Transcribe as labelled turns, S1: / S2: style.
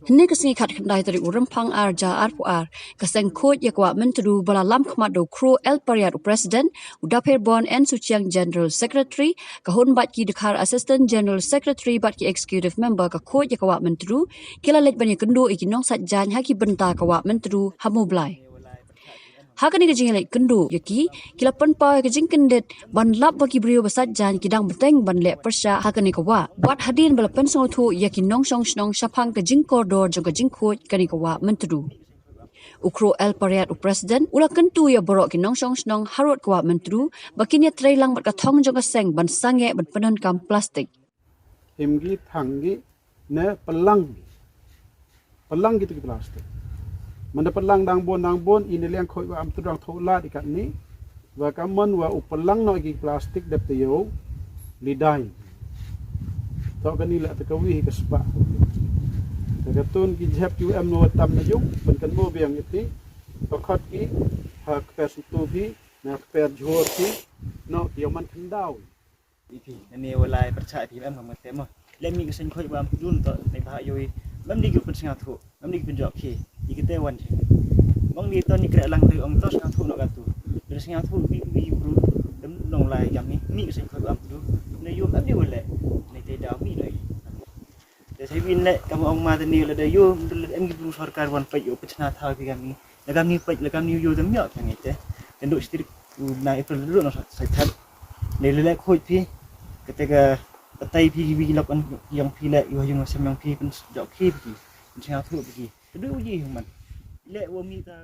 S1: Ini kesengi kat kendai dari urempang arja arpuar keseng khuid yakwa mentru balalam khmado kru el pariat president udapher bon en suciang general secretary kahun bat ki dekhar assistant general secretary bat ki executive member ka khuid yakwa mentru kila lek banyak kendu ikinong satjan haki benta kawa mentru hamublai. Hakani kejing lek kendu yaki kila penpa kejing kendet ban lap bagi brio besat jan kidang beteng ban lek persya hakani kawa buat hadin bala pensong thu yaki nong song snong sapang kejing koridor jong kejing khut kani kawa mentru ukro el pariat president ula kentu ya borok ki nong song snong harut kawa mentru bakinya trailang bat kathong jong kaseng ban sange ban penon kam plastik
S2: himgi thangi ne pelang gitu plastik mana pelang dang bon ini liang KYWM tu dang thola di kat ni wa kaman wa upelang no gi plastik dap teo lidai to kan ni la te kawi ke spa te katun ki jap KYWM no tam na juk ban kan mo biang iti to khat ki ha per situ bi na per jhor ki no tio man khandau
S3: ipi ni walai percaya KYWM ma tema le mi kesen KYWM dun to nei ba yoi mam di gu pen singa thu mam di pen jok ki ikite wan mong ni ton ni kre lang tu om tos ngang thu no kan tu dari singa thu bi bru dem nong lai jam ni mi kesen KYWM du ne yum am ni wala ne te da mi lai de sai bin le kam ong ma ni le de yu em gi bru sarkar wan pa yu pechna tha bi kami le kam ni pech le kam ni yu dem yo thang ite den do stir na april lu no sai that le le khoi pi ketika tay pi bi lok an yang pi le yu yung sem yang pi pen jok ki pi singa thu bi kedua uji man le wo mi ta